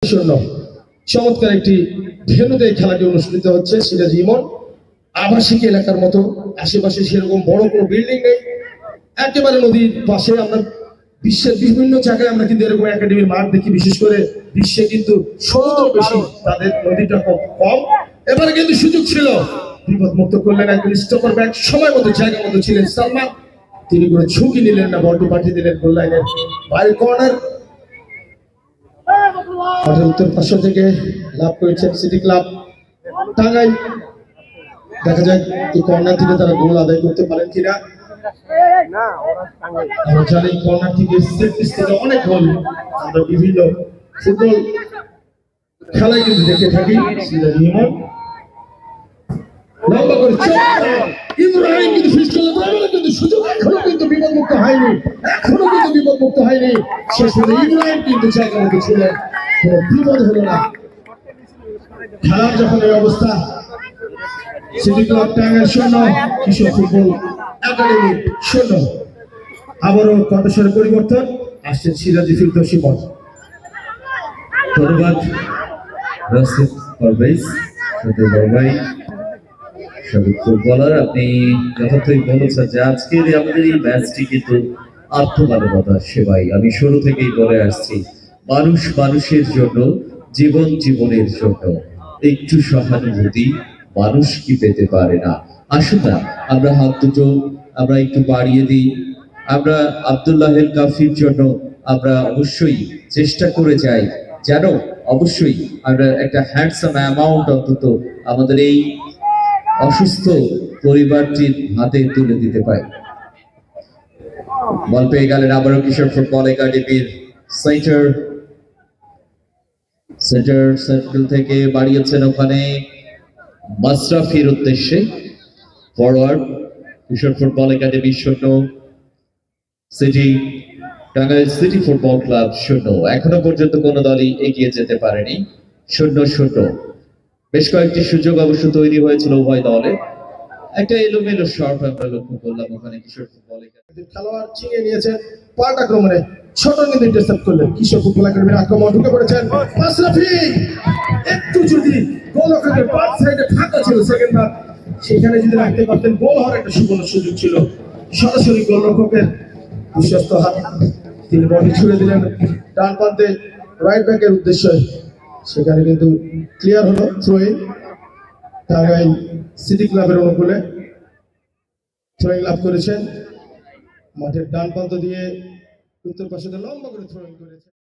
শূন্য চমৎকার একটি ভেন্যুতে খেলাটি অনুষ্ঠিত হচ্ছে। সিরাজ ইমন আবাসিক এলাকার মতো, আশেপাশে সেরকম বড় কোনো বিল্ডিং নেই, একেবারে নদীর পাশে। আমরা বিশ্বের বিভিন্ন জায়গায় আমরা কিন্তু এরকম একাডেমির মাঠ দেখি, বিশেষ করে বিশ্বে কিন্তু সমুদ্র বেশি, তাদের নদীটা কম। এবারে কিন্তু সুযোগ ছিল, বিপদ মুক্ত করলেন একজন স্টপার ব্যাক, সময় মতো জায়গা মতো ছিলেন সালমান, তিনি কোনো ঝুঁকি নিলেন না, বলটি পাঠিয়ে দিলেন গোল লাইনের বাইরে কর্নার। উত্তর পাশ থেকে লাভ করেছেন সিটি ক্লাব টাঙ্গাইল। দেখা যাক এই কর্নার থেকে তারা গোল আদায় করতে পারেন কিনা। আমরা জানি কর্নার থেকে সেট পিস থেকে অনেক গোল আমরা বিভিন্ন ফুটবল খেলায় কিন্তু দেখে থাকি। সিরাজ ইমন লম্বা করে ইব্রাহিম কিন্তু ফিনিশ করলেন, কিন্তু সুযোগ এখনো কিন্তু বিপদমুক্ত হয়নি, শেষ পর্যন্ত ইব্রাহিম কিন্তু জায়গা মতো ছিলেন, কোনো বিপদ হলো না। খেলার যখন এই অবস্থা, সিটি ক্লাব টাঙ্গাইল 0, কিশোর ফুটবল একাডেমি 0। আবারও কণ্ঠস্বরের পরিবর্তন, আসছেন সিরাজি ফিরদৌসী মন। ধন্যবাদ রাসিদ পারভেজ, ভাই সাবেক ফুটবলার। আপনি যথার্থই বলেছেন যে আজকের আমাদের এই ম্যাচটি কিন্তু আত্মমানবতা সেবাই। আমি শুরু থেকেই বলে আসছি, মানুষ মানুষের জন্য, জীবন জীবনের জন্য একটু সহানুভূতি মানুষ কি পেতে পারে না। আসুন না আমরা হাত দুটো আমরা একটু বাড়িয়ে দিই। আমরা আব্দুল্লাহের কাফির জন্য আমরা অবশ্যই চেষ্টা করে যাই যেন অবশ্যই আমরা একটা হ্যান্ডসাম অ্যামাউন্ট অন্তত আমাদের এই অসুস্থ পরিবারটির হাতে তুলে দিতে পারি। বল পেয়ে গেলেন আবারও কিশোর ফুটবল একাডেমির সেন্টার সার্কেল থেকে বাড়িয়েছেন ওখানে মাশরাফির উদ্দেশ্যে। Forward Kishore football academy 0, city Tangail city football club 0। এখনো পর্যন্ত কোনো দলই এগিয়ে যেতে পারেনি, 0-0। বেশ কয়েকটি সুযোগ অবশ্য তৈরি হয়েছিল উভয় দলে। একটা এলোমেলো শট আমরা লক্ষ্য করলাম ওখানে কিশোর ফুটবল একাডেমি খেলোয়াড় ছিনিয়ে নিয়েছেন, পাল্ট আক্রমণে ছোট কিন্তু ইন্টারসেপ্ট করলেন। কিশোর ফুটবল একাডেমির আক্রমণ ঢুকে পড়েছেন মাশরাফি, একটু যদি গোলরক্ষকের বাম সাইডে ফাঁকা ছিল সেকেন্ড হাফ, সেখানে যদি রাখতে পারতেন গোল হওয়ার একটা সুবর্ণ সুযোগ ছিল। সরাসরি গোলরক্ষকের বিশ্বস্ত হাত, তিনি বলটি ছুড়ে দিলেন ডান প্রান্তে রাইট ব্যাকের উদ্দেশ্যে, সেখানে কিন্তু ক্লিয়ার হলো থ্রোইং টাঙ্গাইল সিটি ক্লাবের অনুকূলে। থ্রোইং লাভ করেছেন মাঠের ডান প্রান্ত দিয়ে, উত্তর পাশে লম্বা করে থ্রোইং করেছেন।